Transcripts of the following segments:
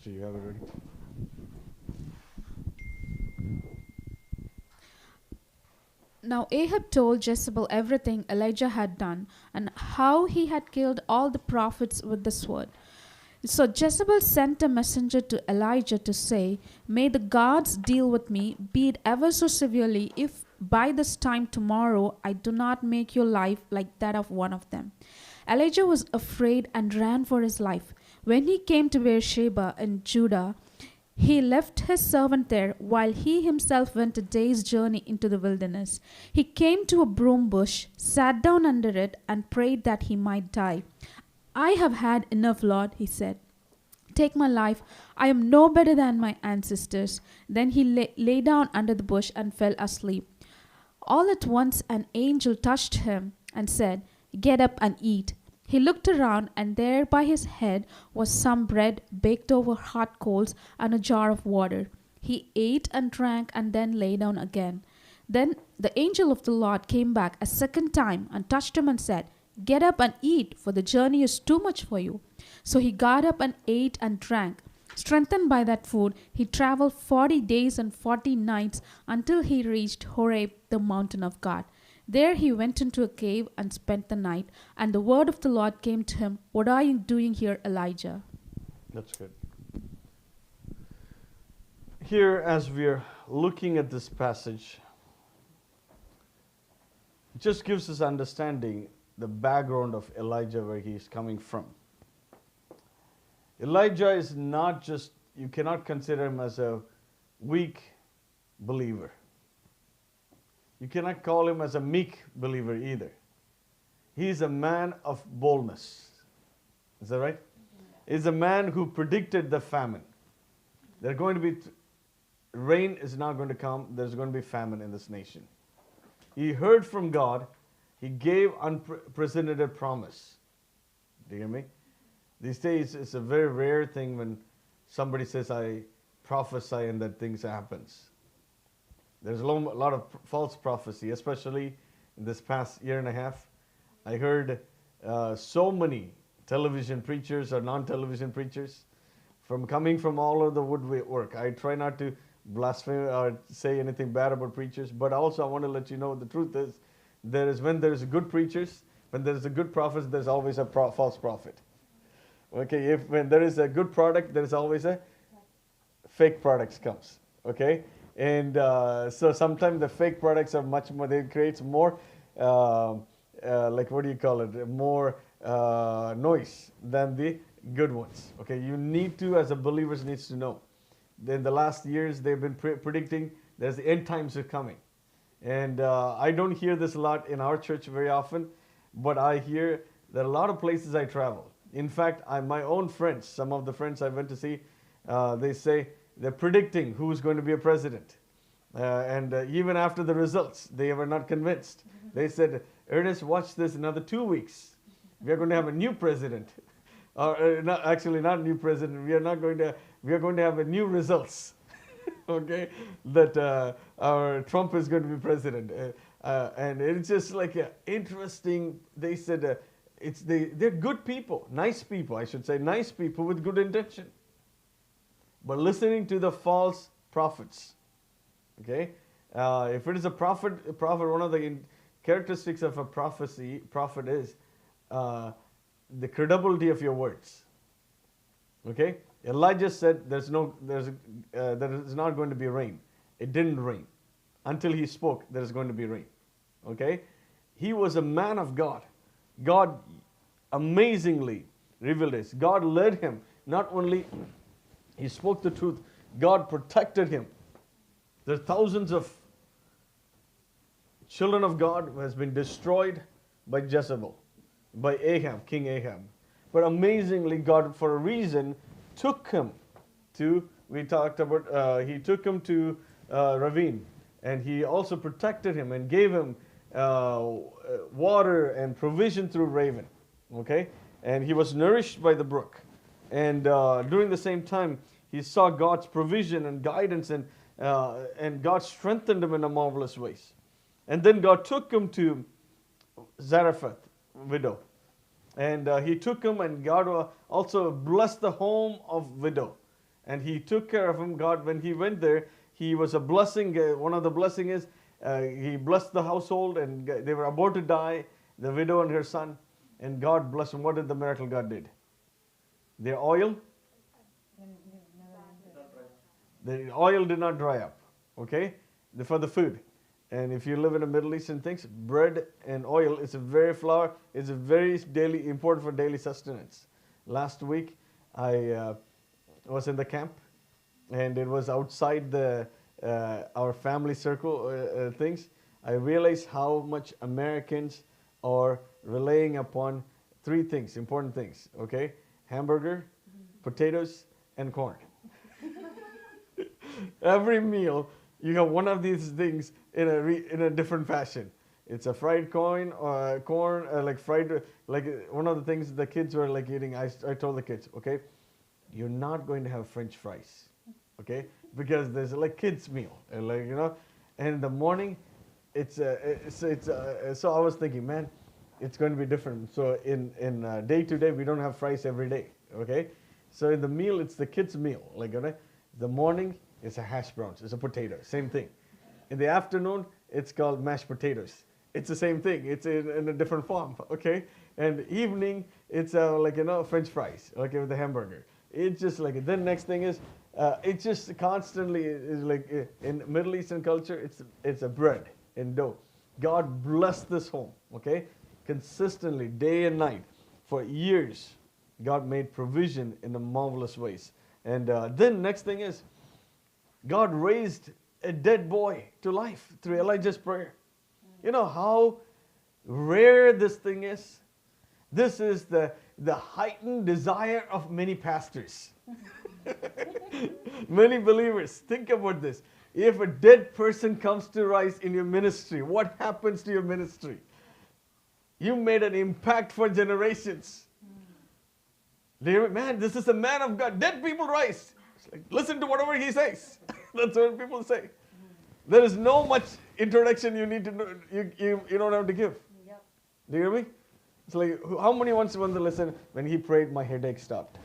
Sister, you have it ready? Now Ahab told Jezebel everything Elijah had done and how he had killed all the prophets with the sword. So Jezebel sent a messenger to Elijah to say, "May the gods deal with me, be it ever so severely, if by this time tomorrow I do not make your life like that of one of them." Elijah was afraid and ran for his life. When he came to Beersheba in Judah, he left his servant there while he himself went a day's journey into the wilderness. He came to a broom bush, sat down under it, and prayed that he might die. "I have had enough, Lord," he said. "Take my life. I am no better than my ancestors." Then he lay down under the bush and fell asleep. All at once an angel touched him and said, "Get up and eat." He looked around, and there by his head was some bread baked over hot coals and a jar of water. He ate and drank and then lay down again. Then the angel of the Lord came back a second time and touched him and said, "Get up and eat, for the journey is too much for you." So he got up and ate and drank. Strengthened by that food, he traveled 40 days and 40 nights until he reached Horeb, the mountain of God. There he went into a cave and spent the night, and the word of the Lord came to him, "What are you doing here, Elijah?" That's good. Here, as we're looking at this passage, it just gives us understanding the background of Elijah, where he is coming from. Elijah is not just, you cannot consider him as a weak believer. You cannot call him as a meek believer either. He is a man of boldness. Is that right? He's a man who predicted the famine. There's going to be, rain is not going to come, there's going to be famine in this nation. He heard from God, he gave unprecedented promise. Do you hear me? These days, it's a very rare thing when somebody says, "I prophesy," and that things happens. There's a lot of false prophecy, especially in this past year and a half. I heard so many television preachers or non-television preachers coming from all over the woodwork. I try not to blaspheme or say anything bad about preachers, but also I want to let you know the truth is, when there is good preachers, when there is a good prophet, there's always a false prophet. Okay, when there is a good product, there is always a fake products comes. Okay, and so sometimes the fake products are much more. They create more, like what do you call it? More noise than the good ones. Okay, you need to, as a believer, needs to know. In the last years, they've been predicting there's the end times are coming, and I don't hear this a lot in our church very often, but I hear that a lot of places I travel. In fact, my own friends, some of the friends I went to see, they say they're predicting who's going to be a president. And even after the results, they were not convinced. They said, "Ernest, watch this another 2 weeks. We are going to have a new president." Or not a new president. We are going to have a new results. Okay, that our Trump is going to be president. And it's just like interesting. They said, they're good people, nice people, I should say, nice people with good intention. But listening to the false prophets, okay? If it is a prophet, one of the characteristics of a prophet is the credibility of your words. Okay? Elijah said there is not going to be rain. It didn't rain. Until he spoke, there is going to be rain. Okay? He was a man of God. God amazingly revealed this. God led him. Not only he spoke the truth, God protected him. There are thousands of children of God who has been destroyed by Jezebel, by Ahab, King Ahab. But amazingly, God, for a reason, took him to, he took him to ravine, and he also protected him and gave him water and provision through raven. Okay? And he was nourished by the brook. And during the same time, he saw God's provision and guidance, and God strengthened him in a marvelous ways. And then God took him to Zarephath, widow. And he took him, and God also blessed the home of widow. And he took care of him. God, when he went there, he was a blessing. One of the blessing is he blessed the household, and they were about to die, the widow and her son, and God blessed them. What did the miracle God did? The oil did not dry up, okay, for the food. And if you live in the Middle Eastern things, bread and oil is a very flour, is a very daily important for daily sustenance. Last week, I was in the camp, and it was outside the our family circle things. I realized how much Americans are relying upon three things, important things, okay? Hamburger, potatoes, and corn. Every meal, you have one of these things in a different fashion. It's a fried corn, like fried, like one of the things the kids were like eating. I told the kids, okay, you're not going to have French fries, okay, because there's like kids meal, and like and in the morning, so I was thinking, man, it's going to be different. So in day to day, we don't have fries every day, okay. So in the meal, it's the kids meal, like the morning. It's a hash browns. It's a potato. Same thing. In the afternoon, it's called mashed potatoes. It's the same thing. It's in a different form. Okay. And evening, it's like French fries. Okay, with the hamburger. It's just like then next thing is, it's just constantly is like in Middle Eastern culture. It's a bread and dough. God blessed this home. Okay, consistently day and night for years. God made provision in the marvelous ways. And then next thing is, God raised a dead boy to life through Elijah's prayer. You know how rare this thing is? This is the heightened desire of many pastors. Many believers. Think about this. If a dead person comes to rise in your ministry, what happens to your ministry? You made an impact for generations. Man, this is a man of God. Dead people rise. Like, listen to whatever he says. That's what people say. There is no much introduction you need to know. You don't have to give. Yep. Do you hear me? It's like, how many want to listen? When he prayed, my headache stopped.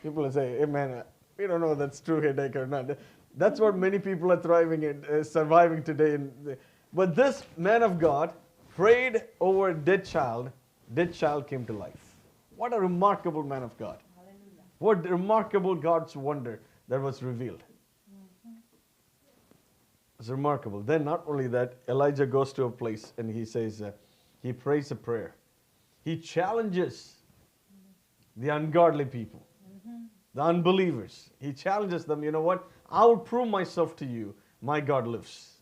People will say, hey man, we don't know if that's true headache or not. That's what many people are thriving in, surviving today. But this man of God prayed over a dead child. Dead child came to life. What a remarkable man of God. What remarkable God's wonder that was revealed. It's remarkable. Then not only that, Elijah goes to a place and he says, he prays a prayer. He challenges the ungodly people, the unbelievers. He challenges them, you know what? I will prove myself to you. My God lives.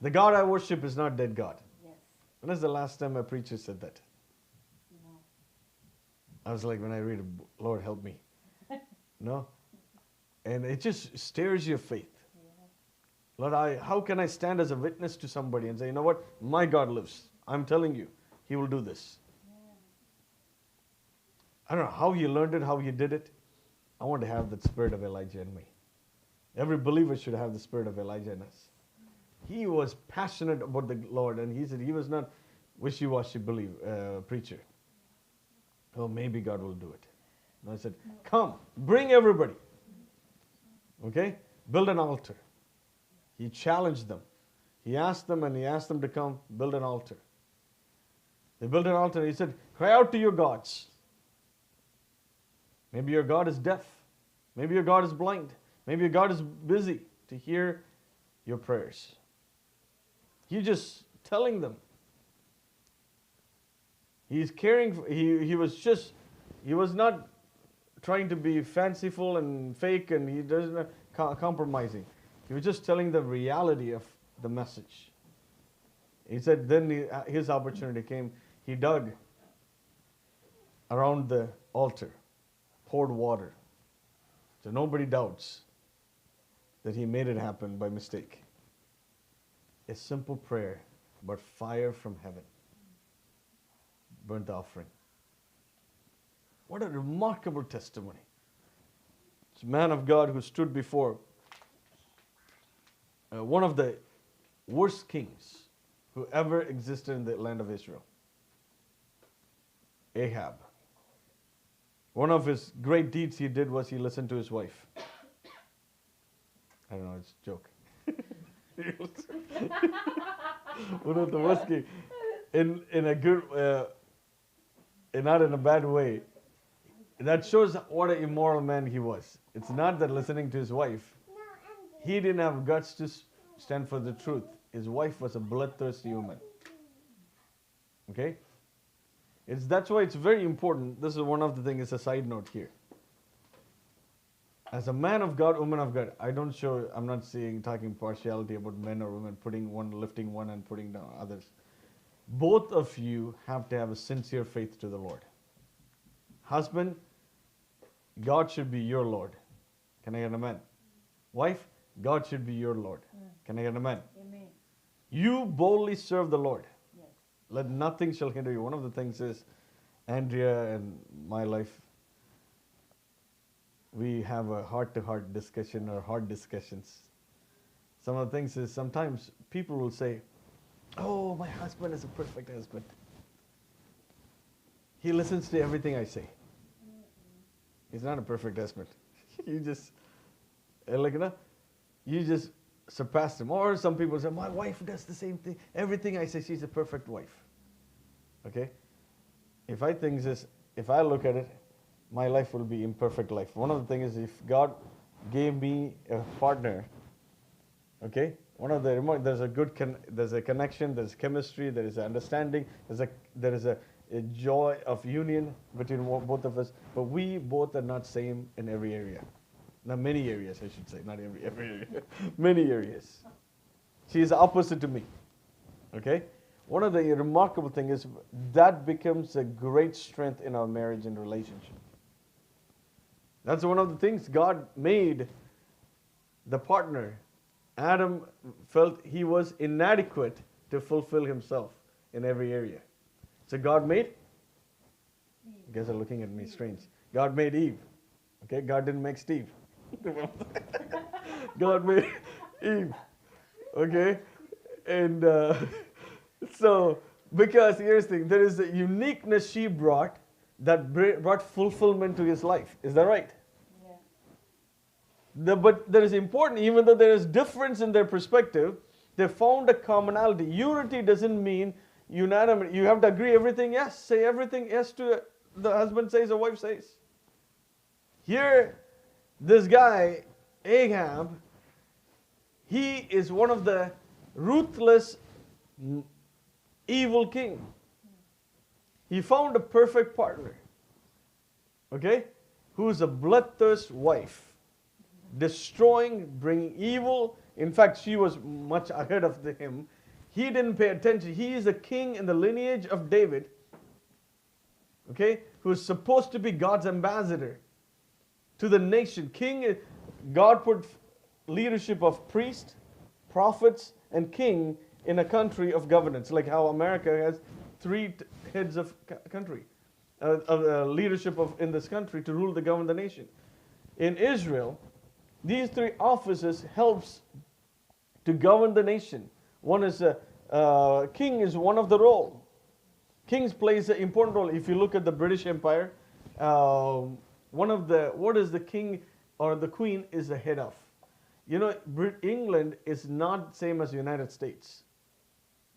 The God I worship is not dead God. Yes. When is the last time a preacher said that? I was like, when I read, Lord, help me. No? And it just stirs your faith. Yeah. Lord, how can I stand as a witness to somebody and say, you know what? My God lives. I'm telling you, He will do this. Yeah. I don't know how you learned it, how you did it. I want to have that spirit of Elijah in me. Every believer should have the spirit of Elijah in us. He was passionate about the Lord, and he said he was not wishy-washy preacher. Oh, maybe God will do it. And I said, come, bring everybody. Okay? Build an altar. He challenged them. He asked them to come build an altar. They built an altar and he said, cry out to your gods. Maybe your God is deaf. Maybe your God is blind. Maybe your God is busy to hear your prayers. He's just telling them. He's caring for, he was not trying to be fanciful and fake, and he doesn't compromising. He was just telling the reality of the message. He said then his opportunity came. He dug around the altar, poured water. So nobody doubts that he made it happen by mistake. A simple prayer, but fire from heaven. Burnt offering. What a remarkable testimony. It's a man of God who stood before one of the worst kings who ever existed in the land of Israel. Ahab. One of his great deeds he did was he listened to his wife. I don't know, it's a joke. One of the worst things, in a good, not in a bad way. That shows what an immoral man he was. It's not that listening to his wife. He didn't have guts to stand for the truth. His wife was a bloodthirsty woman. Okay? That's why it's very important. This is one of the things, it's a side note here. As a man of God, woman of God, I'm not talking partiality about men or women, lifting one and putting down others. Both of you have to have a sincere faith to the Lord. Husband, God should be your Lord. Can I get an amen? Wife, God should be your Lord. Can I get an amen? Amen. You boldly serve the Lord. Yes. Let nothing shall hinder you. One of the things is, Andrea and my life, we have a heart-to-heart discussion or hard discussions. Some of the things is sometimes people will say, oh, my husband is a perfect husband. He listens to everything I say. He's not a perfect husband. You just, you just surpassed him. Or some people say, my wife does the same thing. Everything I say, she's a perfect wife. Okay? If I look at it, my life will be imperfect life. One of the things is, if God gave me a partner, okay, there's a connection, there's chemistry, there is understanding, there is a joy of union between both of us, but we both are not same in every area. Now, many areas, I should say, not every area, many areas. She is opposite to me, okay? One of the remarkable things is that becomes a great strength in our marriage and relationship. That's one of the things God made the partner. Adam felt he was inadequate to fulfill himself in every area. So God made, you guys are looking at me strange. God made Eve. Okay, God didn't make Steve. God made Eve. Okay, and so, because here's the thing, there is a uniqueness she brought that brought fulfillment to his life. Is that right? Yeah. But there is important, even though there is difference in their perspective, they found a commonality. Unity doesn't mean unanimity. You have to agree everything yes. Say everything yes to the husband says, the wife says. Here, this guy, Ahab, he is one of the ruthless, evil king. He found a perfect partner, okay, who is a bloodthirst wife, destroying, bringing evil. In fact, she was much ahead of him. He didn't pay attention. He is a king in the lineage of David, okay, who is supposed to be God's ambassador to the nation. King, God put leadership of priest, prophets, and king in a country of governance, like how America has three heads of country, leadership in this country to rule, govern the nation. In Israel, these three offices helps to govern the nation. One is king is one of the role. Kings plays an important role. If you look at the British Empire, what is the king or the queen is the head of? You know, England is not same as the United States.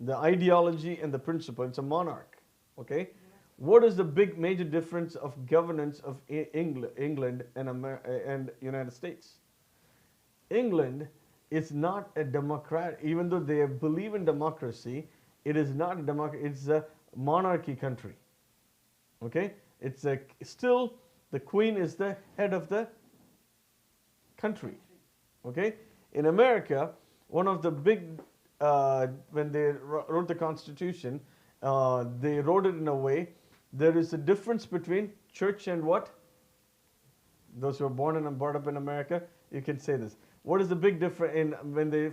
The ideology and the principle, it's a monarch, okay? What is the big major difference of governance of England and United States? England is not a democrat, even though they believe in democracy, it is not a democracy, it's a monarchy country, okay? It's still, the queen is the head of the country, okay? In America, one of the big, when they wrote the Constitution, they wrote it in a way, there is a difference between church and what? Those who are born and brought up in America, you can say this. What is the big difference when they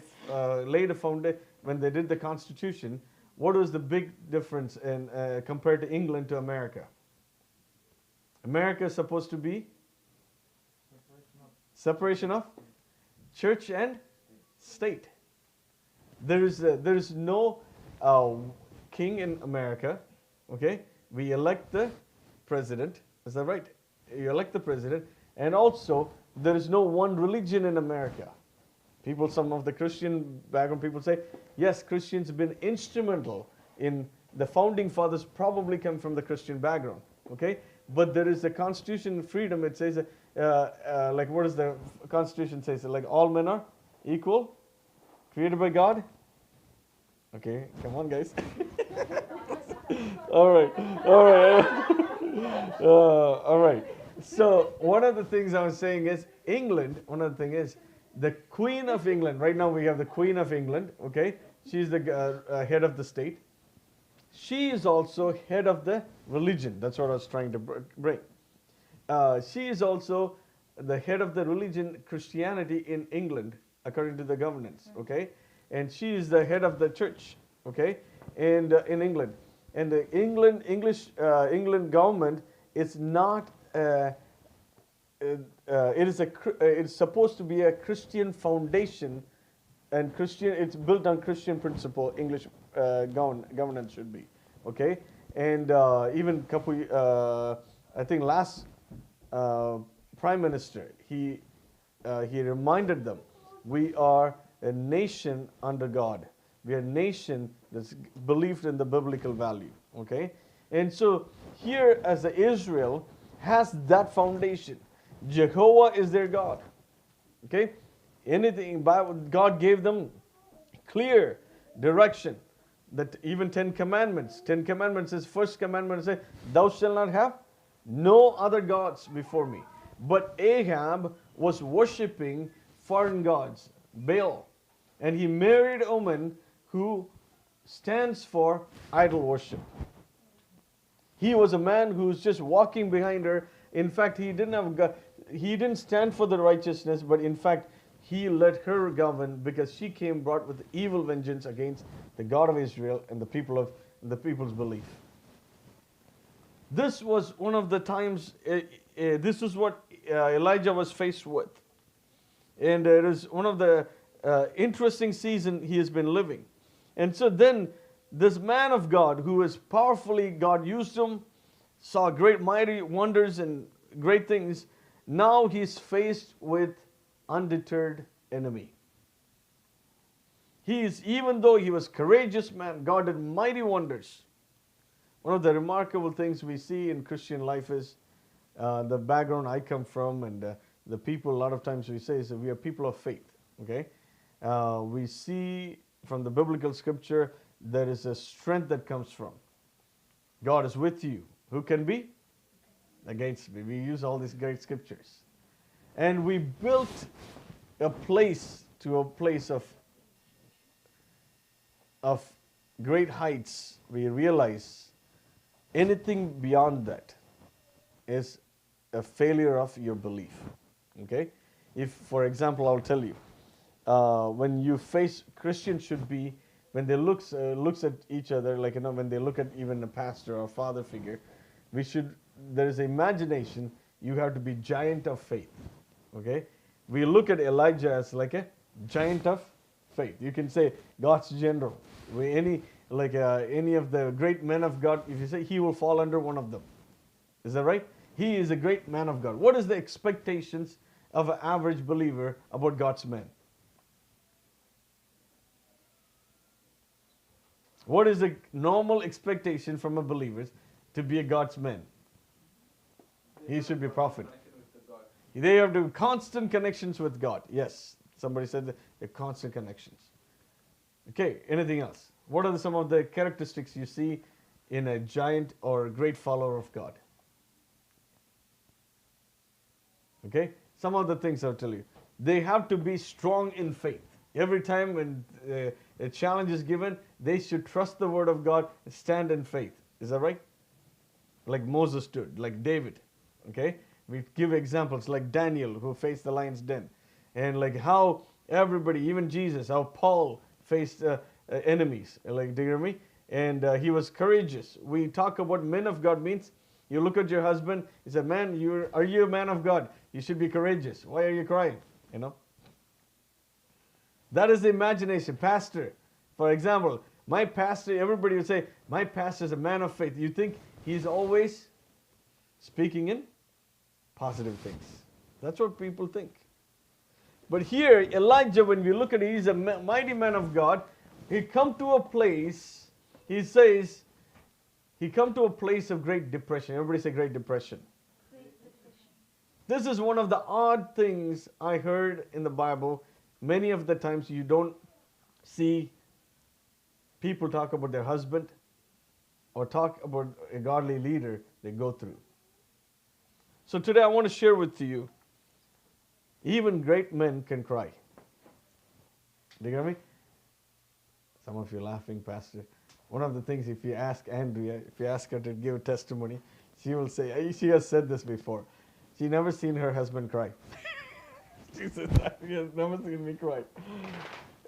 laid a foundation, when they did the Constitution, what was the big difference compared to England to America? America is supposed to be separation of church and state. There is no king in America, okay? We elect the president, is that right? you elect the president, and also there is no one religion in America. People, some of the Christian background people say, yes, Christians have been instrumental in the founding fathers probably come from the Christian background, okay? But there is a constitution freedom. It says, like what does the constitution say? So like all men are equal, created by God. Okay, come on, guys. All right, all right, all right. So one of the things I was saying is England. One of the things is the Queen of England. Right now we have the Queen of England. Okay, she's the head of the state. She is also head of the religion. That's what I was trying to bring. She is also the head of the religion Christianity in England, according to the governance. Okay, and she is the head of the church. Okay, and in England, and the England government is not. It's supposed to be a Christian foundation, and Christian. It's built on Christian principle. English governance should be, okay. And even I think last prime minister, he reminded them, we are a nation under God. We are a nation that's believed in the biblical value, okay. And so here, as the Israel has that foundation. Jehovah is their God. Okay? Anything, God gave them clear direction. That even 10 Commandments. 10 Commandments is first commandment says, thou shalt not have no other gods before me. But Ahab was worshipping foreign gods, Baal. And he married a woman who stands for idol worship. He was a man who was just walking behind her. In fact, he didn't stand for the righteousness, but in fact, he let her govern because she brought with evil vengeance against the God of Israel and the people's belief. This was one of the times. This is what Elijah was faced with, and it is one of the interesting season he has been living. And so then, this man of God, who is powerfully, God used him, saw great mighty wonders and great things. Now he's faced with undeterred enemy. Even though he was courageous man, God did mighty wonders. One of the remarkable things we see in Christian life is the background I come from, and the people, a lot of times we say, is that we are people of faith. Okay, we see from the biblical scripture, there is a strength that comes from. God is with you. Who can be against me? We use all these great scriptures. And we built a place of great heights. We realize anything beyond that is a failure of your belief. Okay? If, for example, I'll tell you, when you face, Christians should be, when they looks at each other, like, when they look at even a pastor or father figure, there is imagination, you have to be giant of faith. Okay? We look at Elijah as like a giant of faith. You can say God's general. Any of the great men of God, if you say, he will fall under one of them. Is that right? He is a great man of God. What is the expectations of an average believer about God's men? What is the normal expectation from a believer to be a God's man? He should be a prophet. They have to have constant connections with God. Yes, somebody said that they're constant connections. Okay, anything else? What are some of the characteristics you see in a giant or great follower of God? Okay, some of the things I'll tell you. They have to be strong in faith. Every time when a challenge is given, they should trust the word of God and stand in faith. Is that right? Like Moses stood, like David. Okay? We give examples like Daniel, who faced the lion's den. And like how everybody, even Jesus, how Paul faced enemies. Like, do you hear me? And he was courageous. We talk about men of God means you look at your husband, he said, man, are you a man of God? You should be courageous. Why are you crying? That is the imagination. Pastor, for example, my pastor, everybody would say, my pastor is a man of faith. You think he's always speaking in positive things. That's what people think. But here, Elijah, when we look at it, he's a mighty man of God. He come to a place, he says, he come to a place of great depression. Everybody say great depression. This is one of the odd things I heard in the Bible. Many of the times you don't see people talk about their husband or talk about a godly leader they go through. So today I want to share with you, even great men can cry. Do you get me? Some of you laughing, Pastor. One of the things, if you ask Andrea, if you ask her to give a testimony, she will say, she has said this before. She never seen her husband cry. She said that. He has never seen me cry.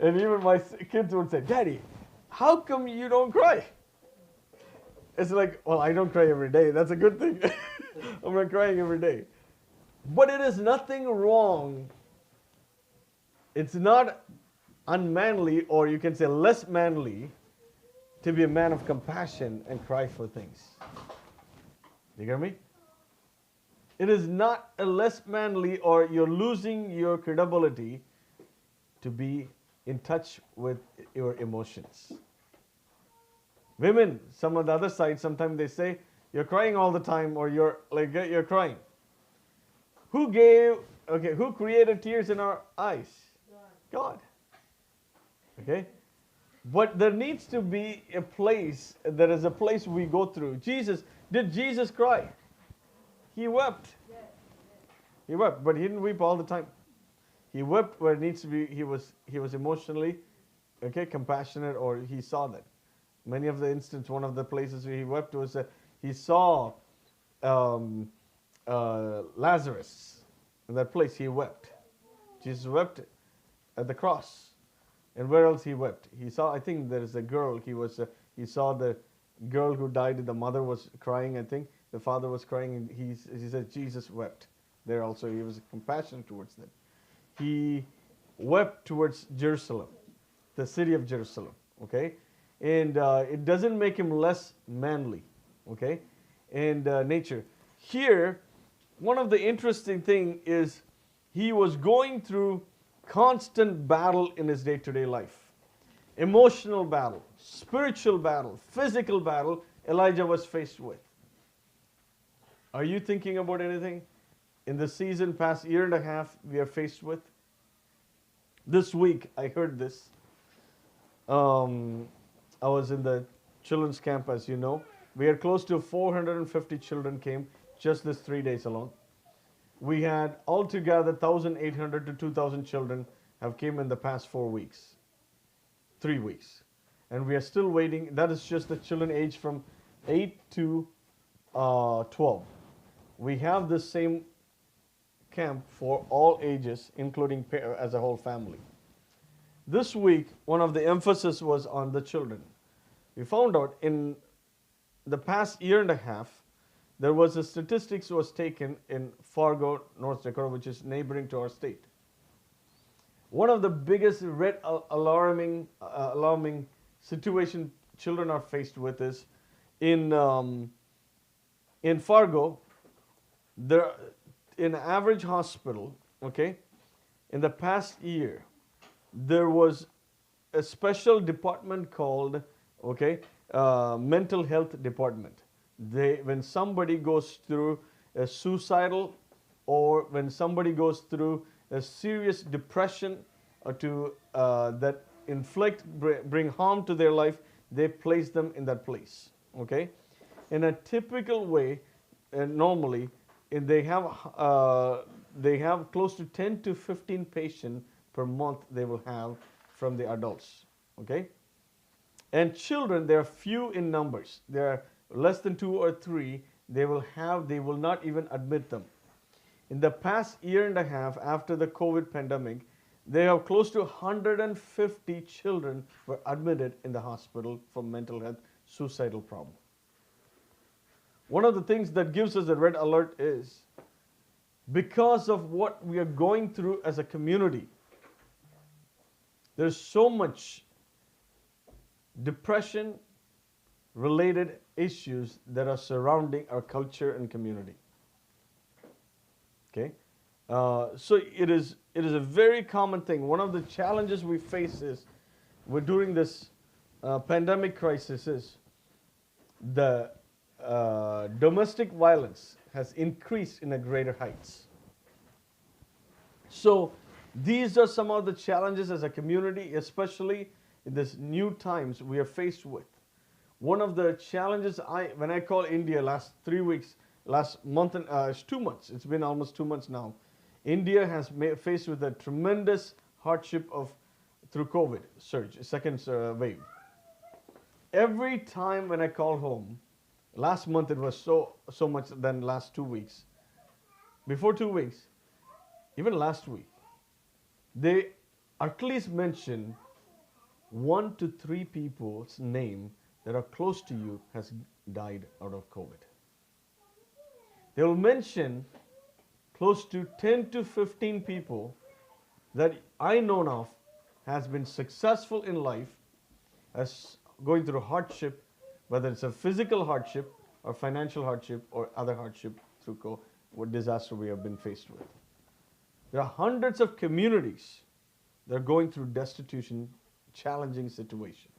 And even my kids would say, Daddy, how come you don't cry? It's like, well, I don't cry every day. That's a good thing. I'm not crying every day. But it is nothing wrong. It's not unmanly, or you can say less manly, to be a man of compassion and cry for things. You get me? It is not a less manly, or you're losing your credibility to be in touch with your emotions. Women, some of the other side, sometimes they say, you're crying all the time, or you're crying. Who created tears in our eyes? God. Okay? But there needs to be a place, there is a place we go through. Did Jesus cry? He wept. He wept, but he didn't weep all the time. He wept where it needs to be. He was emotionally, compassionate, or he saw that. Many of the instances, one of the places where he wept was that he saw Lazarus. In that place, he wept. Jesus wept at the cross. And where else he wept? He saw, I think there is a girl. He saw the girl who died. The mother was crying, I think. The father was crying. And he said, Jesus wept. There also, he was compassionate towards them. He wept towards Jerusalem, the city of Jerusalem. Okay? And it doesn't make him less manly. Okay? And nature. Here, one of the interesting thing is he was going through constant battle in his day-to-day life. Emotional battle, spiritual battle, physical battle Elijah was faced with. Are you thinking about anything in the season past year and a half we are faced with? This week I heard this. I was in the children's camp, as you know. We had close to 450 children came just this 3 days alone. We had altogether 1,800 to 2,000 children have came in the past 4 weeks, 3 weeks. And we are still waiting. That is just the children aged from 8 to 12. We have the same camp for all ages, including as a whole family. This week, one of the emphasis was on the children. We found out in the past year and a half, there was a statistics was taken in Fargo, North Dakota, which is neighboring to our state. One of the biggest alarming situation children are faced with is in Fargo, there in average hospital, in the past year, there was a special department called mental health department. When somebody goes through a suicidal, or when somebody goes through a serious depression, or that bring harm to their life, they place them in that place. In a typical way, normally, they have close to 10 to 15 patients per month they will have from the adults. And children, they are few in numbers. They are less than 2 or 3. They will not even admit them. In the past year and a half after the COVID pandemic, they have close to 150 children were admitted in the hospital for mental health, suicidal problem. One of the things that gives us a red alert is because of what we are going through as a community, there's so much depression related issues that are surrounding our culture and community. Okay, so it is a very common thing. One of the challenges we face is during this pandemic crisis is the domestic violence has increased in a greater heights. So these are some of the challenges as a community, especially in this new times we are faced with. One of the challenges when I call India last 3 weeks, last month, and it's 2 months. It's been almost 2 months now. India has faced with a tremendous hardship through COVID surge, second wave. Every time when I call home, last month it was so much than last 2 weeks. Before 2 weeks, even last week, they at least mention 1 to 3 people's name that are close to you has died out of COVID. They will mention close to 10 to 15 people that I know of has been successful in life, as going through hardship, whether it's a physical hardship or financial hardship or other hardship through what disaster we have been faced with. There are hundreds of communities that are going through destitution, challenging situation.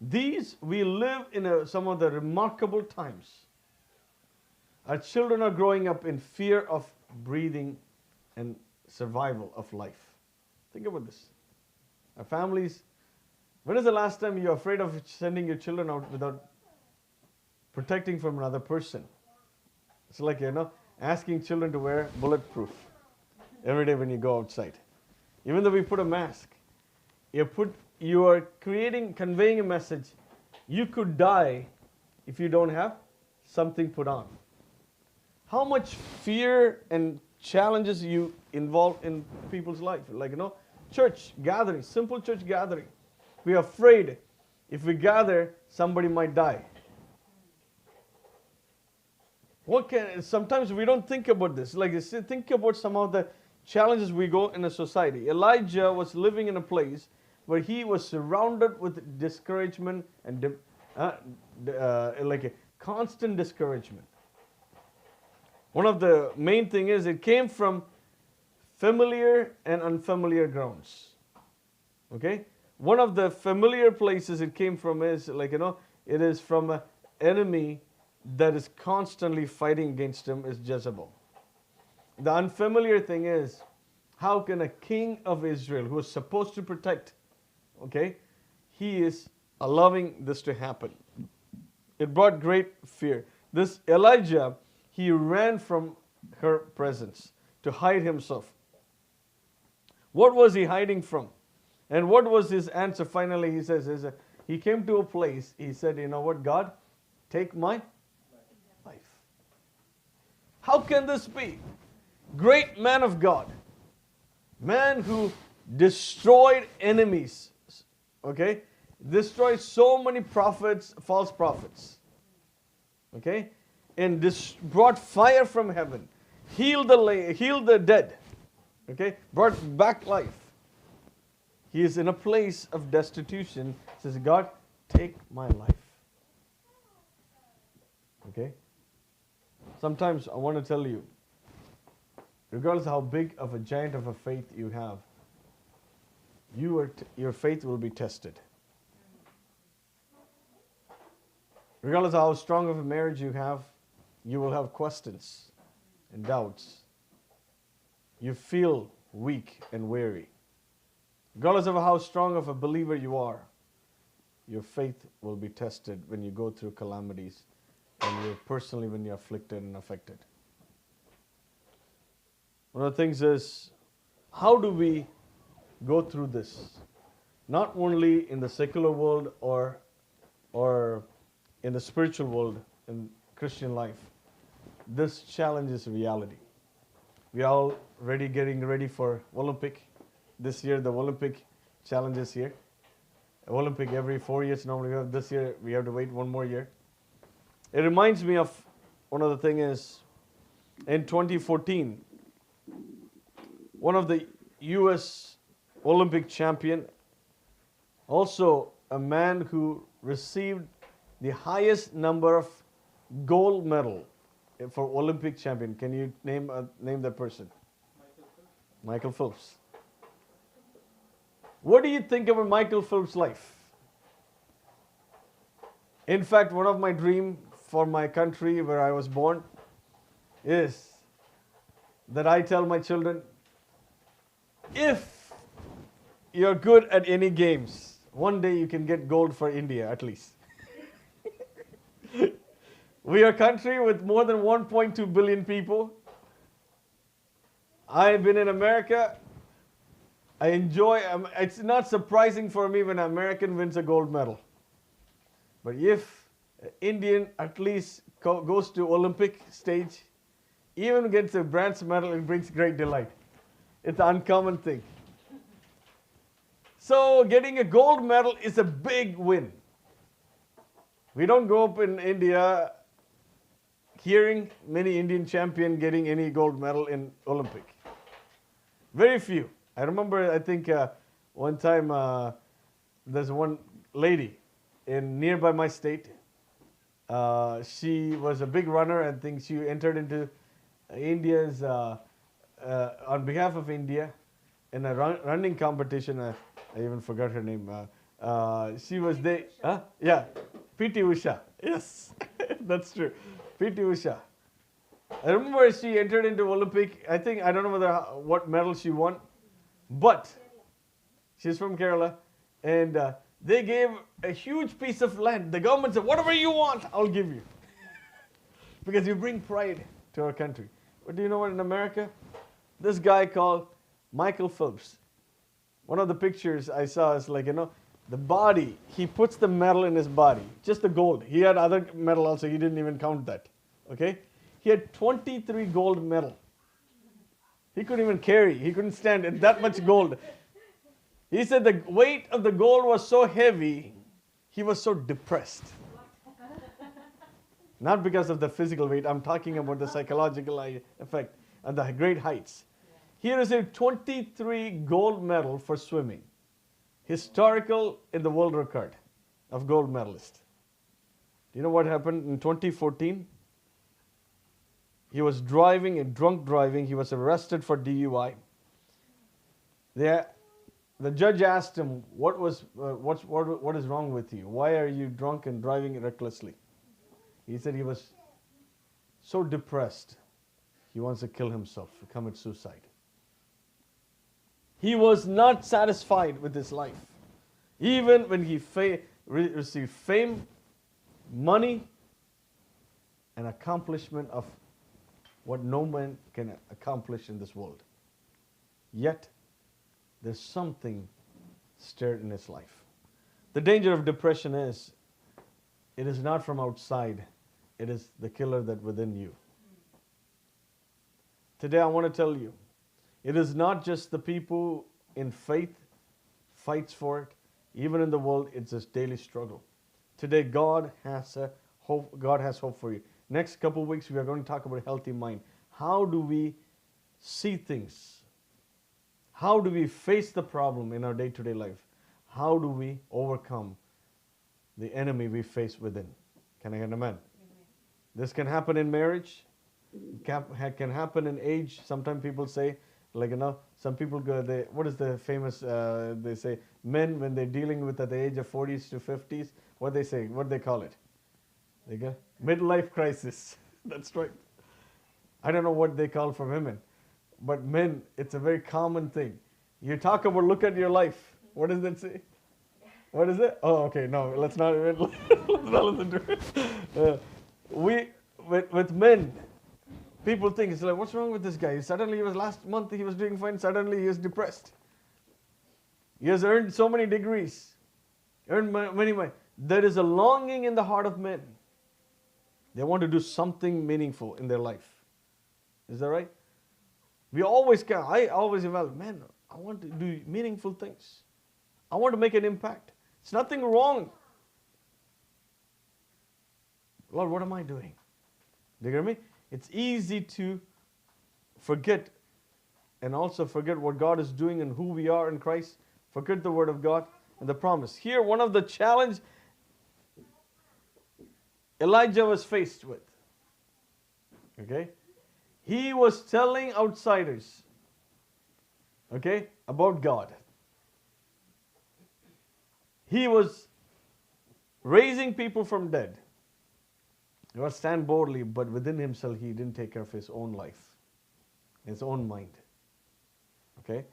These, we live in some of the remarkable times. Our children are growing up in fear of breathing and survival of life. Think about this. Our families, when is the last time you're afraid of sending your children out without protecting from another person? It's like, asking children to wear bulletproof every day when you go outside. Even though we put a mask, you are conveying a message. You could die if you don't have something put on. How much fear and challenges you involve in people's life. Like, church gathering, simple church gathering. We are afraid if we gather, somebody might die. Sometimes we don't think about this. Like, think about some of the challenges we go in a society. Elijah was living in a place where he was surrounded with discouragement and like a constant discouragement. One of the main thing is it came from familiar and unfamiliar grounds. Okay? One of the familiar places it came from is it is from an enemy that is constantly fighting against him is Jezebel. The unfamiliar thing is, how can a king of Israel who is supposed to protect, he is allowing this to happen. It brought great fear. This Elijah, he ran from her presence to hide himself. What was he hiding from? And what was his answer? Finally, he says, he came to a place, he said, you know what, God, take my life. How can this be? Great man of God. Man who destroyed enemies. Destroyed so many prophets, false prophets. And brought fire from heaven. Healed the dead. Brought back life. He is in a place of destitution. Says, God, take my life. Sometimes I want to tell you, regardless of how big of a giant of a faith you have, your faith will be tested. Regardless of how strong of a marriage you have, you will have questions and doubts. You feel weak and weary. Regardless of how strong of a believer you are, your faith will be tested when you go through calamities and personally when you're afflicted and affected. One of the things is, how do we go through this? Not only in the secular world or in the spiritual world, in Christian life. This challenge is reality. We are already getting ready for Olympic. This year, the Olympic challenge is here. Olympic every 4 years normally. This year, we have to wait 1 more year. It reminds me of one of the things is, in 2014, one of the U.S. Olympic champion, also a man who received the highest number of gold medal for Olympic champion? Can you name that person? Michael Phelps. What do you think about Michael Phelps' life? In fact, one of my dreams for my country where I was born is that I tell my children, if you're good at any games, one day you can get gold for India at least. We are a country with more than 1.2 billion people. I've been in America. I enjoy, it's not surprising for me when an American wins a gold medal. But if an Indian at least goes to Olympic stage, even gets a bronze medal, it brings great delight. It's an uncommon thing. So getting a gold medal is a big win. We don't grow up in India hearing many Indian champion getting any gold medal in Olympic. Very few. I remember, I think one time there's one lady in nearby my state. She was a big runner. I think she entered into India's, on behalf of India, in a running competition. I even forgot her name. She was there. Yeah, P.T. Usha. Yes, that's true. P.T. Usha. I remember she entered into Olympic. I don't know what medal she won, but she's from Kerala, and they gave a huge piece of land. The government said, whatever you want, I'll give you. Because you bring pride to our country. But do you know what, in America? This guy called Michael Phelps. One of the pictures I saw is like, the body, he puts the medal in his body, just the gold. He had other medal also, he didn't even count that, okay? He had 23 gold medal. He couldn't even carry, he couldn't stand it, that much gold. He said the weight of the gold was so heavy, he was so depressed. Not because of the physical weight, I'm talking about the psychological effect and the great heights. He received 23 gold medal for swimming. Historical in the world record of gold medalist. Do you know what happened in 2014? He was drunk driving. He was arrested for DUI. The judge asked him, what is wrong with you? Why are you drunk and driving recklessly? He said he was so depressed, he wants to kill himself, commit suicide. He was not satisfied with his life. Even when he received fame, money, and accomplishment of what no man can accomplish in this world. Yet, there's something stirred in his life. The danger of depression is, it is not from outside, it is the killer that within you. Today I want to tell you, it is not just the people in faith fights for it. Even in the world, it's a daily struggle. Today, God has hope. God has hope for you. Next couple of weeks, we are going to talk about a healthy mind. How do we see things? How do we face the problem in our day-to-day life? How do we overcome the enemy we face within? Can I get an amen? This can happen in marriage. It can happen in age. Sometimes people say, some people go, what is the famous, they say, men when they're dealing with at the age of 40s to 50s, what they call it? They go, midlife crisis. That's right. I don't know what they call for women, but men, it's a very common thing. You talk about, look at your life. What does that say? What is it? Oh, okay, no, let's not listen to it. With men, people think, it's like, what's wrong with this guy? Suddenly, last month he was doing fine, suddenly he is depressed. He has earned so many degrees, earned many money. There is a longing in the heart of men. They want to do something meaningful in their life. Is that right? I always evaluate, man, I want to do meaningful things. I want to make an impact. It's nothing wrong. Lord, what am I doing? Do you get me? It's easy to forget and also forget what God is doing and who we are in Christ. Forget the word of God and the promise. Here, one of the challenge Elijah was faced with. Okay? He was telling outsiders, okay, about God. He was raising people from dead. He was stand boldly, but within himself he didn't take care of his own life, his own mind. Okay?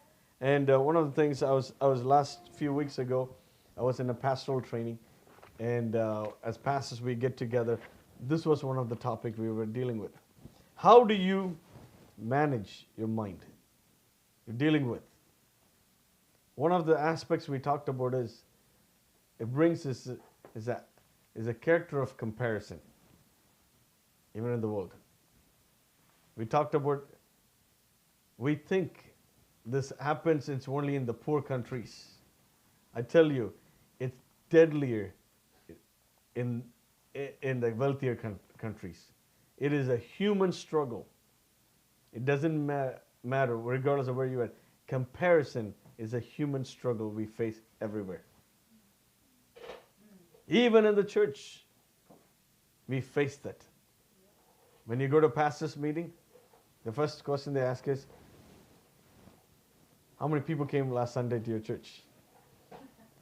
And one of the things I was last few weeks ago, I was in a pastoral training, and as pastors we get together. This was one of the topics we were dealing with. How do you manage your mind? You're dealing with. One of the aspects we talked about is it brings is a character of comparison, even in the world. We talked about, we think this happens, it's only in the poor countries. I tell you, it's deadlier in the wealthier countries. It is a human struggle. It doesn't matter, regardless of where you are. Comparison is a human struggle we face everywhere. Even in the church, we face that. When you go to a pastor's meeting, the first question they ask is, how many people came last Sunday to your church?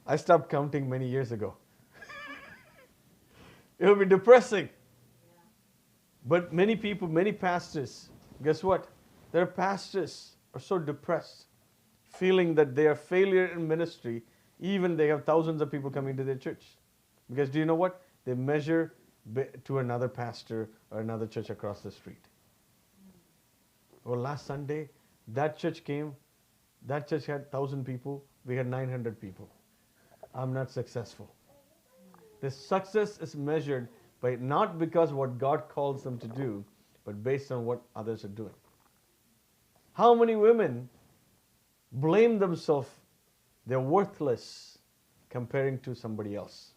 I stopped counting many years ago. It will be depressing. But many people, many pastors, guess what? Their pastors are so depressed, feeling that they are failure in ministry, even they have thousands of people coming to their church. Because do you know what? They measure to another pastor or another church across the street. Well, last Sunday, that church came. That church had 1,000 people. We had 900 people. I'm not successful. The success is measured by not because what God calls them to do, but based on what others are doing. How many women blame themselves, they're worthless comparing to somebody else?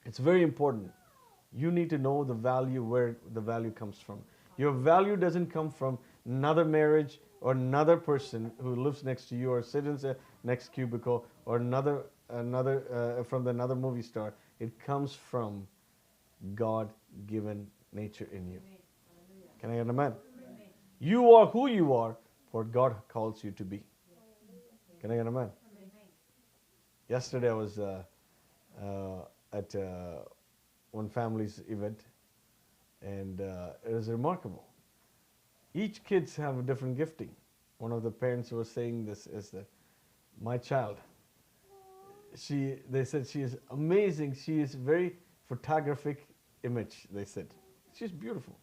It's very important. You need to know the value, where the value comes from. Your value doesn't come from another marriage or another person who lives next to you or sits in the next cubicle or another from another movie star. It comes from God-given nature in you. Can I get an amen? You are who you are, for God calls you to be. Can I get an amen? Yesterday I was at one family's event, and it was remarkable. Each kids have a different gifting. One of the parents was saying this is that my child, they said she is amazing. She is very photographic image, they said. She's beautiful.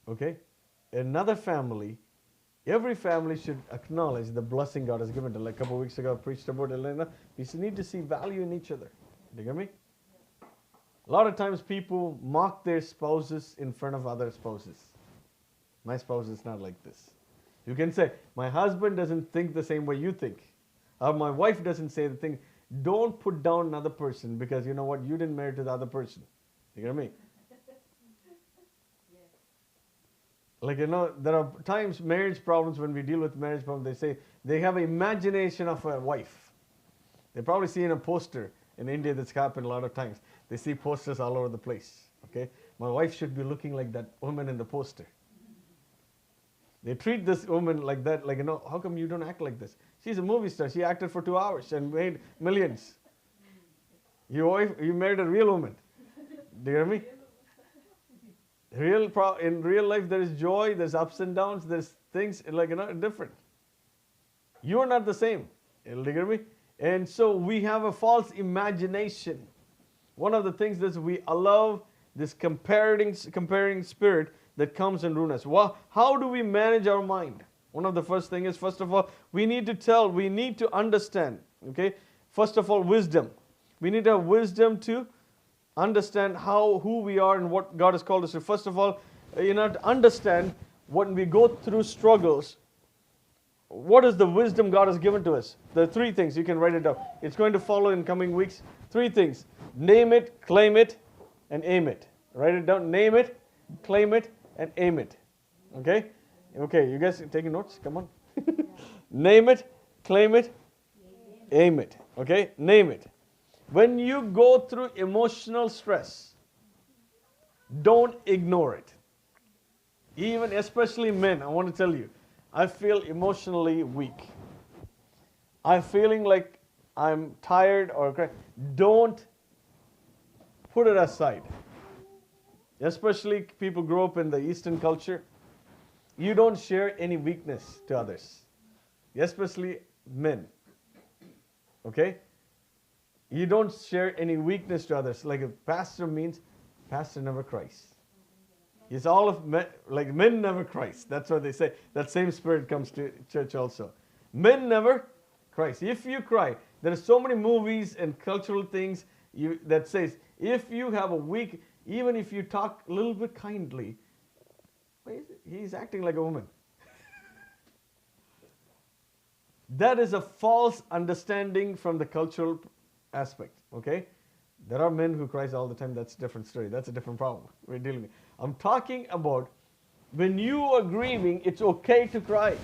Okay? Another family, every family should acknowledge the blessing God has given to. Like a couple of weeks ago, I preached about Elena. We need to see value in each other. Do you get me? A lot of times people mock their spouses in front of other spouses. My spouse is not like this. You can say, my husband doesn't think the same way you think. Or my wife doesn't say the thing. Don't put down another person because you know what? You didn't marry to the other person. You get me? Like, you know, there are times marriage problems, when we deal with marriage problems, they say they have an imagination of a wife. They probably see in a poster in India, that's happened a lot of times. They see posters all over the place. Okay, my wife should be looking like that woman in the poster. They treat this woman like that, like, you know, how come you don't act like this? She's a movie star. She acted for 2 hours and made millions. You married a real woman. Do you hear me? In real life, there is joy, there's ups and downs, there's things like, you know, different. You're not the same. Do you hear me? And so we have a false imagination. One of the things is we allow this comparing spirit that comes and ruin us. Well, how do we manage our mind? One of the first thing is, first of all, we need to understand. Okay, first of all, wisdom. We need to have wisdom to understand who we are and what God has called us to. First of all, to understand when we go through struggles, what is the wisdom God has given to us? There are 3 things. You can write it down. It's going to follow in coming weeks. 3 things. Name it, claim it, and aim it. Write it down. Name it, claim it, and aim it. Okay? Okay, you guys taking notes? Come on. Name it, claim it, aim it. Okay? Name it. When you go through emotional stress, Don't ignore it. Even, especially men, I want to tell you, I feel emotionally weak. I'm feeling like I'm tired or don't put it aside. Especially people grow up in the Eastern culture. You don't share any weakness to others, especially men. Okay? You don't share any weakness to others. Like a pastor means, pastor never cries. It's all of men, like men never cries. That's what they say. That same spirit comes to church also. Men never cries. If you cry, there are so many movies and cultural things that says, if you have a weak, even if you talk a little bit kindly, he's acting like a woman. That is a false understanding from the cultural aspect, okay? There are men who cries all the time. That's a different story. That's a different problem we're dealing with. I'm talking about when you are grieving, it's okay to cry.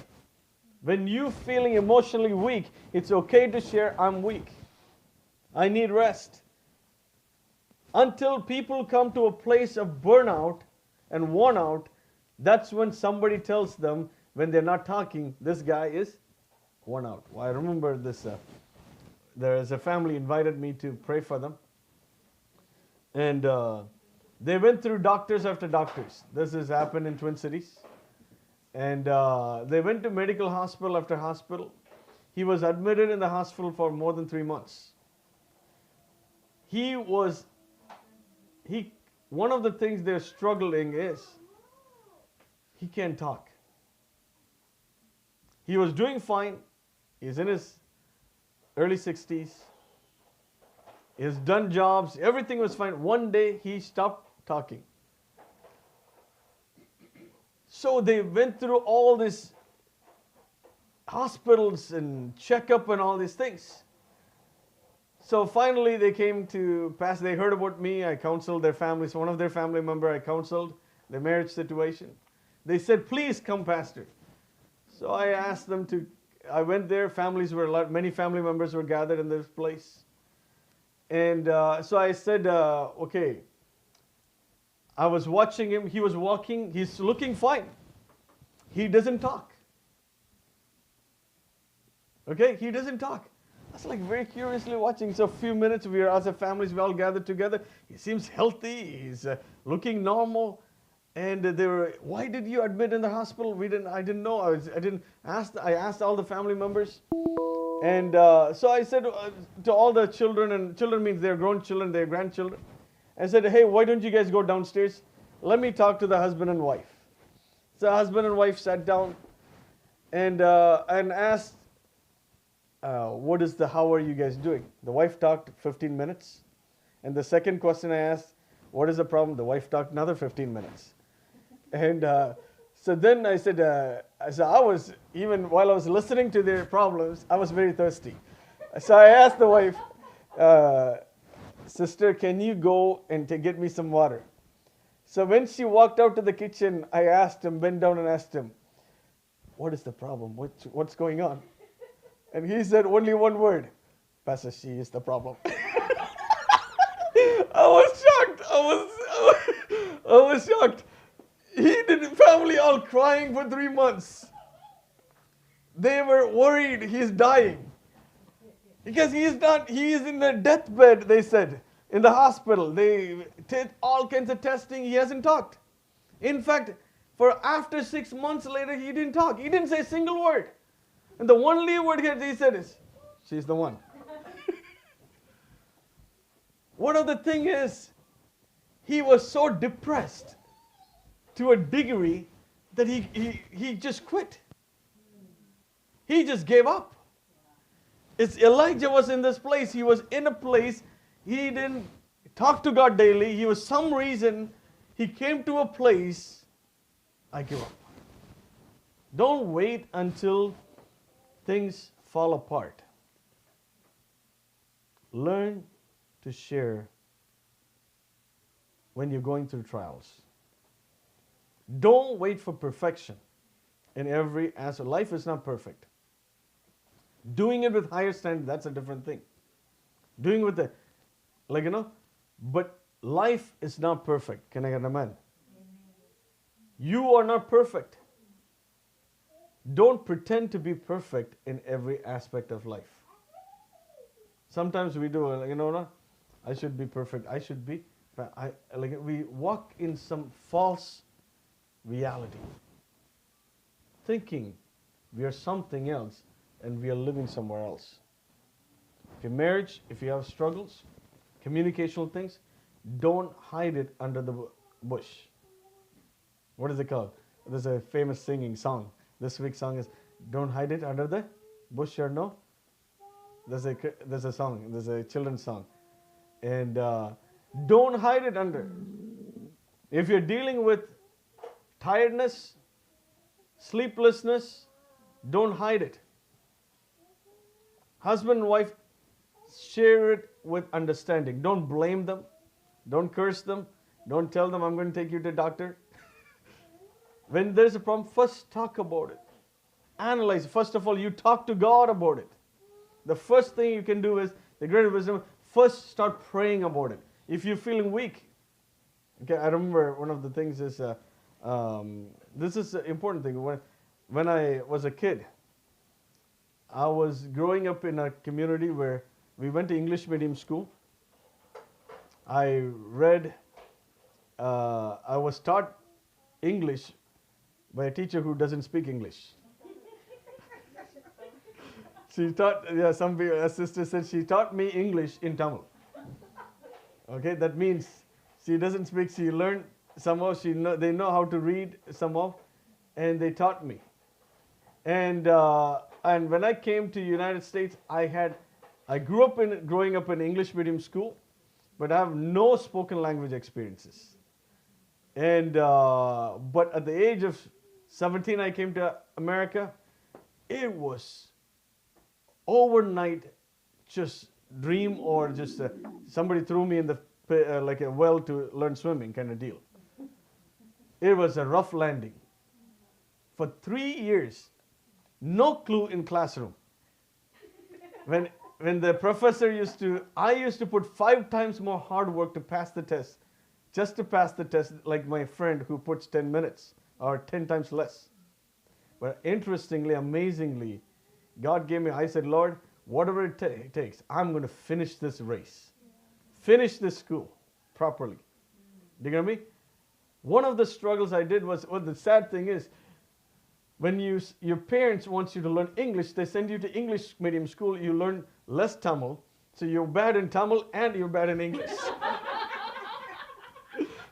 When you're feeling emotionally weak, it's okay to share, I'm weak. I need rest. Until people come to a place of burnout and worn out, that's when somebody tells them, when they're not talking, this guy is worn out. Well, I remember this. There is a family invited me to pray for them. And they went through doctors after doctors. This has happened in Twin Cities. And they went to medical hospital after hospital. He was admitted in the hospital for more than 3 months. One of the things they're struggling is he can't talk. He was doing fine. He's in his early 60s. He has done jobs. Everything was fine. One day he stopped talking. So they went through all these hospitals and checkup and all these things. So finally they came to pass. They heard about me. I counseled their families. One of their family member I counseled their marriage situation. They said, please come, Pastor. So I asked them to. I went there. Many family members were gathered in this place. And so I said, okay. I was watching him. He was walking. He's looking fine. He doesn't talk. Okay? He doesn't talk. I was like very curiously watching. So a few minutes, we are as a family, we all gathered together. He seems healthy. He's looking normal. And they were, why did you admit in the hospital? I didn't know. I asked all the family members. And so I said to all the children, and children means they're grown children, they're grandchildren. I said, hey, why don't you guys go downstairs? Let me talk to the husband and wife. So husband and wife sat down and asked, how are you guys doing? The wife talked 15 minutes. And the second question I asked, what is the problem? The wife talked another 15 minutes. And so then I said, even while I was listening to their problems, I was very thirsty. So I asked the wife, sister, can you go and get me some water? So when she walked out to the kitchen, I bent down and asked him, what is the problem? What's going on? And he said only one word, Pastor, she is the problem. I was shocked. I was shocked. Family all crying for 3 months. They were worried he's dying. Because he is in the deathbed, they said, in the hospital. They did all kinds of testing. He hasn't talked. In fact, after 6 months later, he didn't talk. He didn't say a single word. And the only word he said is, she's the one. One of the thing is, he was so depressed to a degree that he just quit. He just gave up. Elijah was in this place. He was in a place. He didn't talk to God daily. He was some reason. He came to a place. I give up. Don't wait until things fall apart. Learn to share when you're going through trials. Don't wait for perfection in every aspect. Life is not perfect. Doing it with higher standard, that's a different thing. Doing with but life is not perfect. Can I get an amen? You are not perfect. Don't pretend to be perfect in every aspect of life. Sometimes we do, you know what? I should be perfect. I should be. Like we walk in some false reality, thinking we are something else and we are living somewhere else. If your marriage, if you have struggles, communicational things, don't hide it under the bush. What is it called? There's a famous singing song. This week's song is "Don't Hide It Under the Bush," or no? There's a song. There's a children's song, and don't hide it under. If you're dealing with tiredness, sleeplessness, don't hide it. Husband and wife, share it with understanding. Don't blame them. Don't curse them. Don't tell them, I'm going to take you to the doctor. When there's a problem, first talk about it. Analyze. First of all, you talk to God about it. The first thing you can do is, the greater wisdom, first start praying about it. If you're feeling weak, okay, I remember one of the things is, this is an important thing. When I was a kid, I was growing up in a community where we went to English medium school. I was taught English by a teacher who doesn't speak English. She taught, a sister said she taught me English in Tamil. Okay, that means she doesn't speak, she learned somehow, they know how to read somehow, and they taught me. And when I came to United States, I growing up in English medium school, but I have no spoken language experiences. And but at the age of 17, I came to America. It was overnight just dream, or just somebody threw me in the like a well to learn swimming kind of deal. It was a rough landing. For 3 years, no clue in classroom. When the professor I used to put 5 times more hard work to pass the test, just to pass the test, like my friend who puts 10 minutes or 10 times less. But interestingly, amazingly, God gave me, I said, Lord, whatever it takes, I'm going to finish this race. Finish this school properly. Do you get me? One of the struggles I did was, the sad thing is, when your parents want you to learn English, they send you to English medium school, you learn less Tamil, so you're bad in Tamil and you're bad in English.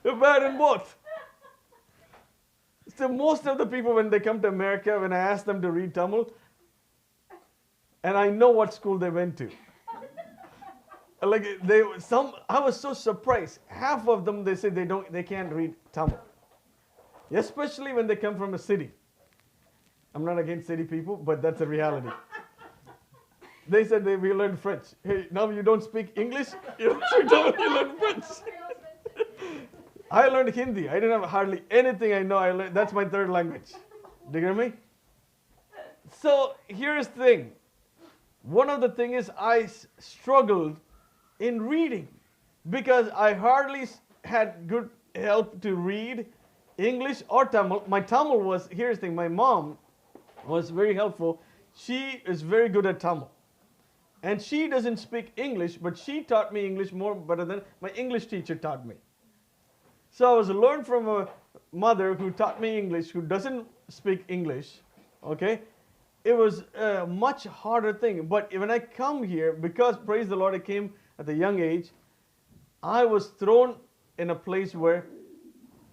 You're bad in both. So most of the people, when they come to America, when I ask them to read Tamil, and I know what school they went to. Like I was so surprised. Half of them, they say they can't read Tamil. Especially when they come from a city. I'm not against city people, but that's a reality. They said we learned French. Hey, now you don't speak English? You learn French. I learned Hindi. I didn't have hardly anything I know. That's my third language. Do you get me? So here's the thing. One of the things is I struggled in reading because I hardly had good help to read English or Tamil. My Tamil was, here's the thing, my mom was very helpful. She is very good at Tamil. And she doesn't speak English, but she taught me English more better than my English teacher taught me. So I was learned from a mother who taught me English, who doesn't speak English, okay? It was a much harder thing. But when I come here, because, praise the Lord, I came at a young age, I was thrown in a place where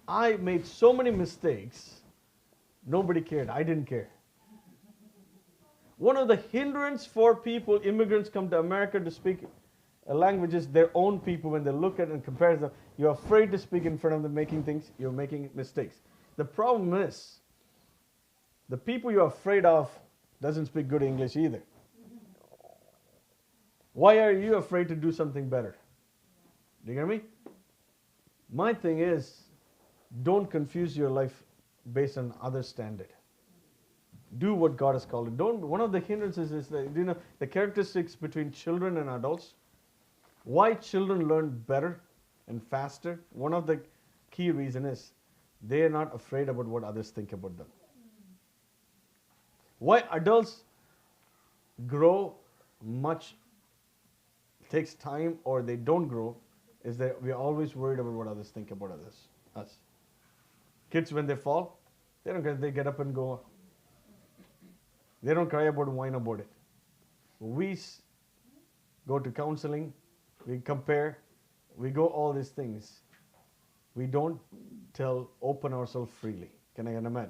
I made so many mistakes, nobody cared. I didn't care. One of the hindrance for people, immigrants come to America to speak languages, their own people, when they look at and compare them, you're afraid to speak in front of them, you're making mistakes. The problem is, the people you're afraid of doesn't speak good English either. Why are you afraid to do something better? Do you get me? My thing is, don't confuse your life based on other standard. Do what God has called it. One of the hindrances is the characteristics between children and adults. Why children learn better and faster, one of the key reason is they are not afraid about what others think about them. Why adults grow much takes time or they don't grow is that we are always worried about what others think about us. Kids, when they fall, they don't get, they get up and go. They don't cry about it, whine about it. We go to counseling, we compare, we go all these things. We don't open ourselves freely. Can I get a man?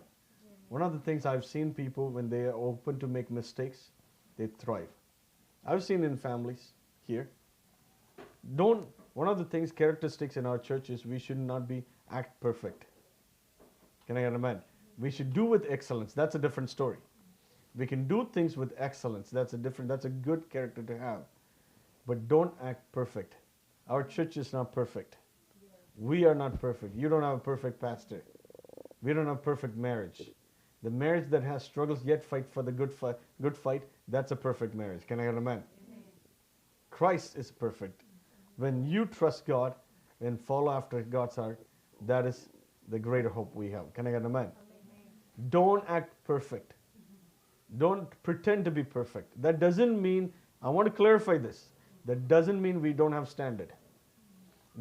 One of the things I've seen people, when they are open to make mistakes, they thrive. I've seen in families here. One of the things, characteristics in our church is we should not act perfect. Can I get a man? We should do with excellence. That's a different story. We can do things with excellence. That's a good character to have. But don't act perfect. Our church is not perfect. We are not perfect. You don't have a perfect pastor. We don't have perfect marriage. The marriage that has struggles yet fight for the good fight, that's a perfect marriage. Can I get a man? Christ is perfect. When you trust God and follow after God's heart, that is the greater hope we have. Can I get a man? Don't act perfect. Don't pretend to be perfect. That doesn't mean, I want to clarify this, that doesn't mean we don't have standard.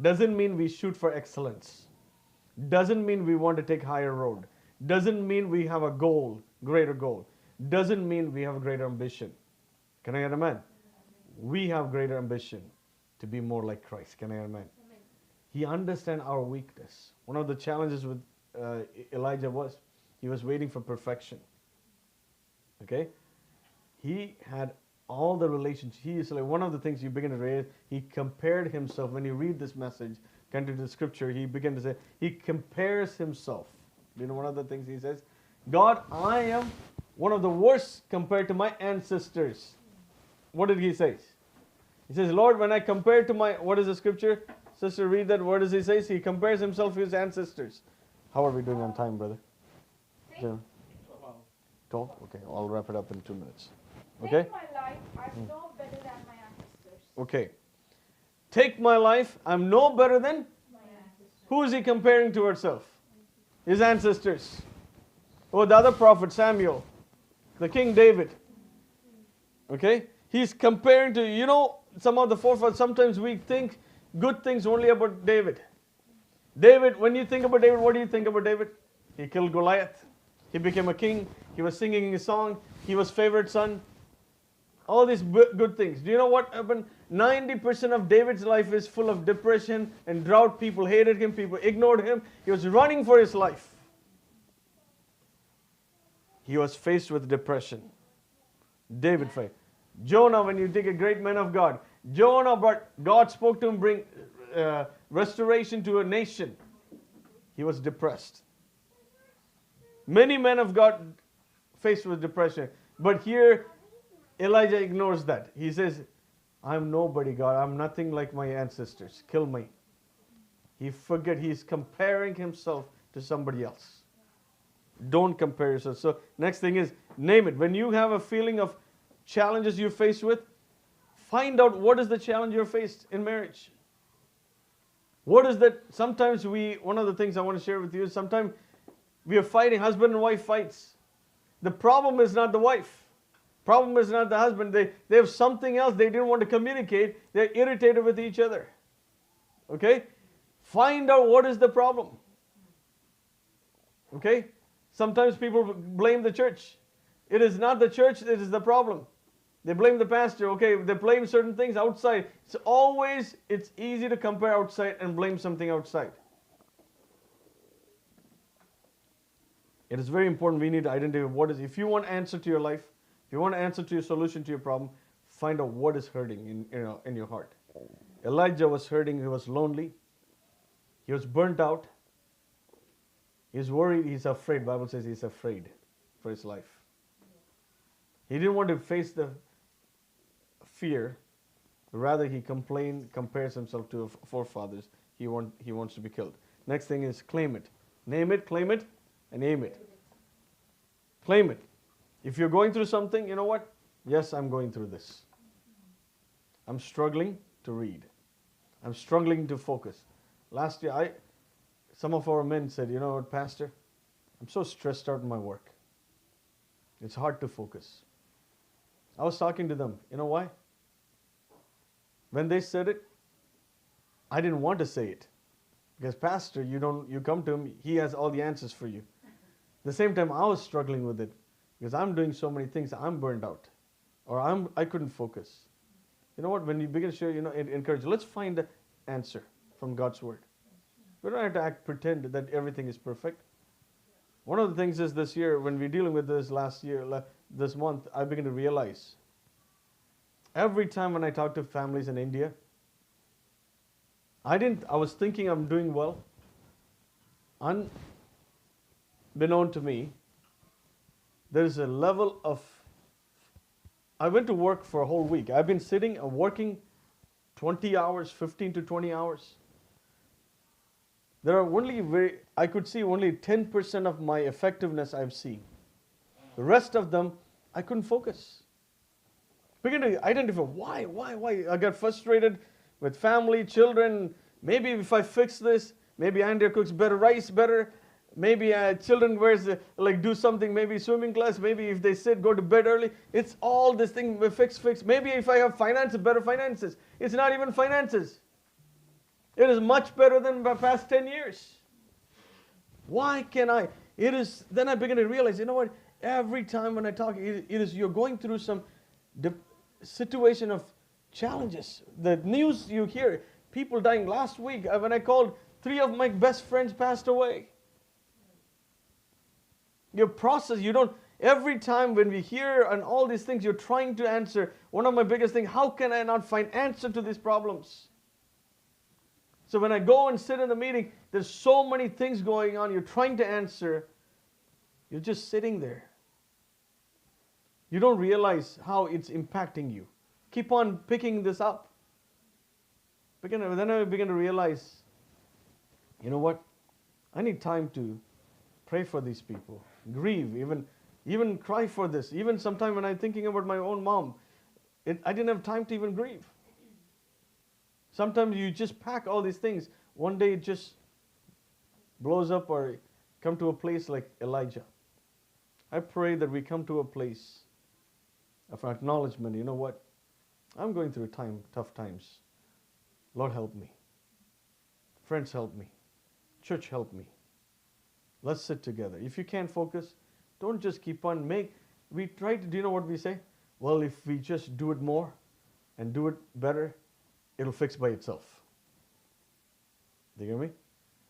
Doesn't mean we shoot for excellence. Doesn't mean we want to take higher road. Doesn't mean we have a goal, greater goal. Doesn't mean we have a greater ambition. Can I get a man? We have greater ambition to be more like Christ. Can I get a man? He understands our weakness. One of the challenges with Elijah was he was waiting for perfection. Okay? He had all the relations. He is like one of the things you begin to read. He compared himself. When you read this message, continue the scripture, he began to say, he compares himself. You know, one of the things he says, God, I am one of the worst compared to my ancestors. What did he say? He says, Lord, when I compare to what is the scripture? Sister, read that. What does he say? He compares himself to his ancestors. How are we doing on time, brother? 12? Okay, I'll wrap it up in 2 minutes. Okay? Take my life, I'm no better than my ancestors. Okay. Take my life, I'm no better than? My ancestors. Who is he comparing to himself? His ancestors. Oh, the other prophet, Samuel. The King David. Okay? He's comparing to, some of the forefathers, sometimes we think good things only about David. David, when you think about David, what do you think about David? He killed Goliath. He became a king. He was singing his song. He was favorite son. All these good things. Do you know what happened? 90% of David's life is full of depression and drought. People hated him. People ignored him. He was running for his life. He was faced with depression. David faced. Jonah, when you take a great man of God. Jonah, but God spoke to him, bring restoration to a nation. He was depressed. Many men of God faced with depression. But here, Elijah ignores that. He says, I'm nobody, God. I'm nothing like my ancestors. Kill me. He's comparing himself to somebody else. Don't compare yourself. So next thing is, name it. When you have a feeling of challenges you're faced with, find out what is the challenge you're faced in marriage. What is that? Sometimes one of the things I want to share with you is sometimes we are fighting, husband and wife fights. The problem is not the wife. Problem is not the husband. They have something else they didn't want to communicate. They're irritated with each other. Okay? Find out what is the problem. Okay? Sometimes people blame the church. It is not the church, it is the problem. They blame the pastor. Okay, they blame certain things outside. It's easy to compare outside and blame something outside. It is very important we need to identify if you want answer to your life, if you want an answer to your solution to your problem, find out what is hurting in your heart. Elijah was hurting, he was lonely, he was burnt out, he's worried, he's afraid. Bible says he's afraid for his life. He didn't want to face the fear, rather he compares himself to forefathers. He wants to be killed. Next thing is claim it. Name it, claim it, and aim it. Claim it. If you're going through something, you know what? Yes, I'm going through this. I'm struggling to read. I'm struggling to focus. Last year, some of our men said, you know what, Pastor, I'm so stressed out in my work. It's hard to focus. I was talking to them. You know why? When they said it, I didn't want to say it. Because Pastor, you come to him, he has all the answers for you. At the same time, I was struggling with it. Because I'm doing so many things, I'm burned out. Or I couldn't focus. You know what? When you begin to share, encourage, let's find the answer from God's Word. We don't have to pretend that everything is perfect. One of the things is this year, when we're dealing with this this month, I begin to realize every time when I talk to families in India, I was thinking I'm doing well. Unbeknown to me, there is a level of, I went to work for a whole week. I've been sitting and working 20 hours, 15 to 20 hours. There are I could see only 10% of my effectiveness I've seen. The rest of them, I couldn't focus. Begin to identify why. I got frustrated with family, children. Maybe if I fix this, maybe Andrea cooks better rice, maybe children do something, maybe swimming class, maybe if they go to bed early. It's all this thing, fix. Maybe if I have better finances. It's not even finances. It is much better than the past 10 years. Why can I? Then I begin to realize, you know what? Every time when I talk, you're going through some situation of challenges. The news you hear, people dying. Last week, when I called, 3 of my best friends passed away. Your process, every time when we hear and all these things, you're trying to answer. One of my biggest things, how can I not find answer to these problems? So when I go and sit in the meeting, there's so many things going on. You're trying to answer. You're just sitting there. You don't realize how it's impacting you. Keep on picking this up. Then I begin to realize, you know what? I need time to pray for these people. Grieve, even cry for this. Even sometime when I'm thinking about my own mom, I didn't have time to even grieve. Sometimes you just pack all these things. One day it just blows up or come to a place like Elijah. I pray that we come to a place of acknowledgement. You know what? I'm going through tough times. Lord, help me. Friends, help me. Church, help me. Let's sit together. If you can't focus, don't just keep on do you know what we say? Well, if we just do it more and do it better, it'll fix by itself. Do you hear me?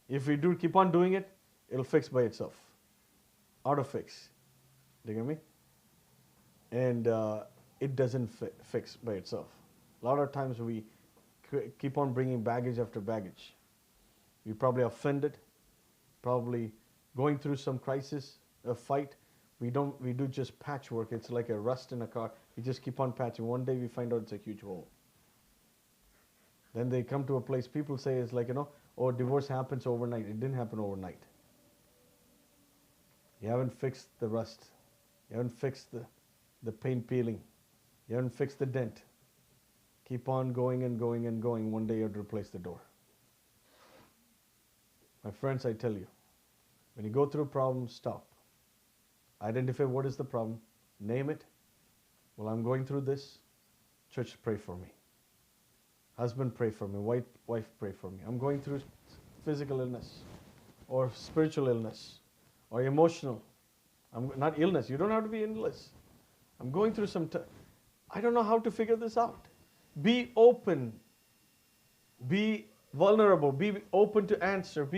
If we keep on doing it, it'll fix by itself. Auto fix. Do you hear me? And it doesn't fix by itself. A lot of times we keep on bringing baggage after baggage. We probably offended, probably going through some crisis, a fight. We do just patchwork. It's like a rust in a car. We just keep on patching. One day we find out it's a huge hole. Then they come to a place, people say it's like, oh, divorce happens overnight. It didn't happen overnight. You haven't fixed the rust. You haven't fixed the paint peeling. You haven't fixed the dent. Keep on going and going and going. One day you have to replace the door. My friends, I tell you, when you go through problems, stop. Identify what is the problem. Name it. Well, I'm going through this. Church, pray for me. Husband, pray for me. Wife, pray for me. I'm going through physical illness or spiritual illness or emotional. I'm not illness. You don't have to be illness. I'm going through I don't know how to figure this out. Be open. Be vulnerable. Be open to answer. Be